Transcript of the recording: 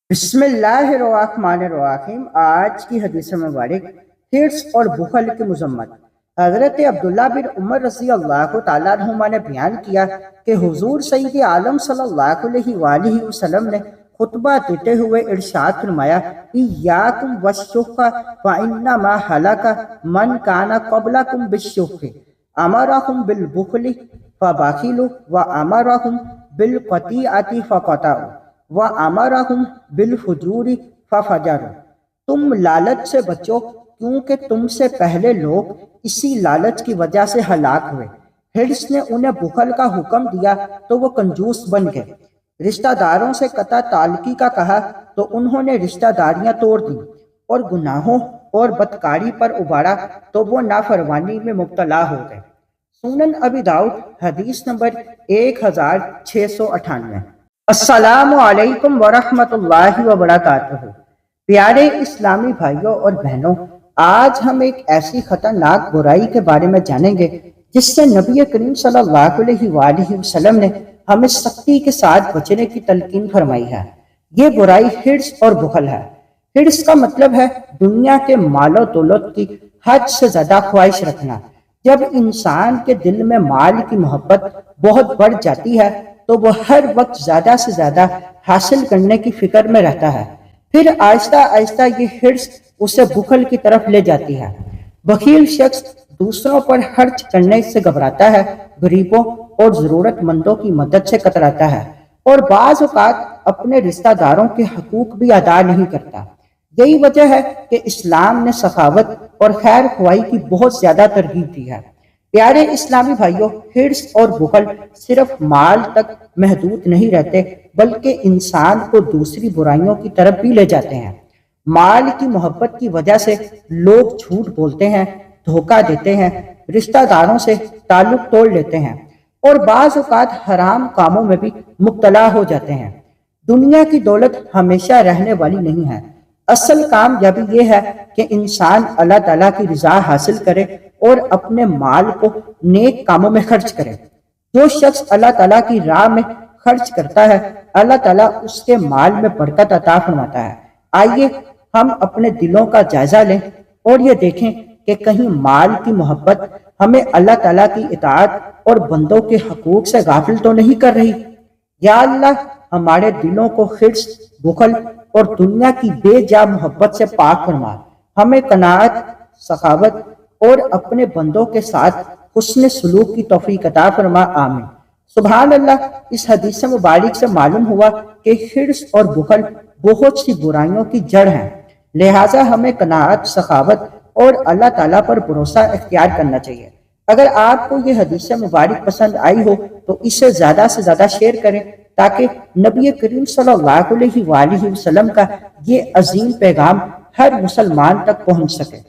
بسم اللہ الرحمن الرحیم۔ آج کی حدیث مبارک حرص اور بخل کی مذمت۔ حضرت عبداللہ بن عمر رضی اللہ تعالیٰ عنہما نے بیان کیا کہ حضور سید عالم صلی اللہ علیہ وآلہ وسلم نے خطبہ دیتے ہوئے ارشاد فرمایا، ایاکم والشح فإنما ہلک من کان قبلکم بالشح، امرہم بالبخل فبخلوا وامرہم بالقطیعۃ فقطعوا وَأَمَرَهُمْ بِالْفُجُورِ فَفَجَرُوا۔ تم لالچ سے بچو کیونکہ تم سے پہلے لوگ اسی لالچ کی وجہ سے ہلاک ہوئے۔ حرص نے انہیں بخل کا حکم دیا تو وہ کنجوس بن گئے۔ رشتہ داروں سے قطع تعلقی کا کہا تو انہوں نے رشتہ داریاں توڑ دیں، اور گناہوں اور بدکاری پر ابھارا تو وہ نافرمانی میں مبتلا ہو گئے۔ سنن ابی داؤد حدیث نمبر 1698۔ السلام علیکم ورحمۃ اللہ وبرکاتہ۔ پیارے اسلامی بھائیوں اور بہنوں، آج ہم ایک ایسی خطرناک برائی کے بارے میں جانیں گے جس سے نبی کریم صلی اللہ علیہ وآلہ وسلم نے ہمیں سختی کے ساتھ بچنے کی تلقین فرمائی ہے۔ یہ برائی حرص اور بخل ہے۔ حرص کا مطلب ہے دنیا کے مال و دولت کی حد سے زیادہ خواہش رکھنا۔ جب انسان کے دل میں مال کی محبت بہت بڑھ جاتی ہے تو وہ ہر وقت زیادہ سے زیادہ حاصل کرنے کی فکر میں رہتا ہے۔ پھر آہستہ آہستہ یہ حرص اسے بخل کی طرف لے جاتی ہے۔ بخیل شخص دوسروں پر خرچ کرنے سے گھبراتا ہے، غریبوں اور ضرورت مندوں کی مدد سے کتراتا ہے، اور بعض اوقات اپنے رشتہ داروں کے حقوق بھی ادا نہیں کرتا۔ یہی وجہ ہے کہ اسلام نے سخاوت اور خیر خواہی کی بہت زیادہ ترغیب دی ہے۔ پیارے اسلامی بھائیوں، حرص اور بخل صرف مال تک محدود نہیں رہتے بلکہ انسان کو دوسری برائیوں کی طرف بھی لے جاتے ہیں۔ مال کی محبت کی وجہ سے لوگ جھوٹ بولتے ہیں، دھوکہ دیتے ہیں، رشتہ داروں سے تعلق توڑ لیتے ہیں، اور بعض اوقات حرام کاموں میں بھی مبتلا ہو جاتے ہیں۔ دنیا کی دولت ہمیشہ رہنے والی نہیں ہے۔ اصل کامیابی یہ ہے کہ انسان اللہ تعالیٰ کی رضا حاصل کرے اور اپنے مال کو نیک کاموں میں خرچ کرے۔ جو شخص اللہ تعالیٰ کی راہ میں خرچ کرتا ہے، اللہ تعالیٰ اس کے مال میں برکت عطا فرماتا ہے۔ آئیے ہم اپنے دلوں کا جائزہ لیں اور یہ دیکھیں کہ کہیں مال کی محبت ہمیں اللہ تعالیٰ کی اطاعت اور بندوں کے حقوق سے غافل تو نہیں کر رہی۔ یا اللہ، ہمارے دلوں کو حرص، بخل اور دنیا کی بے جا محبت سے پاک فرما۔ ہمیں قناعت، سخاوت اور اپنے بندوں کے ساتھ حسن سلوک کی توفیق عطا فرما، آمین۔ سبحان اللہ۔ اس حدیث مبارک سے معلوم ہوا کہ حرص اور بخل بہت سی برائیوں کی جڑ ہیں، لہٰذا ہمیں قناعت، سخاوت اور اللہ تعالیٰ پر بھروسہ اختیار کرنا چاہیے۔ اگر آپ کو یہ حدیث مبارک پسند آئی ہو تو اسے زیادہ سے زیادہ شیئر کریں تاکہ نبی کریم صلی اللہ علیہ وآلہ وسلم کا یہ عظیم پیغام ہر مسلمان تک پہنچ سکے۔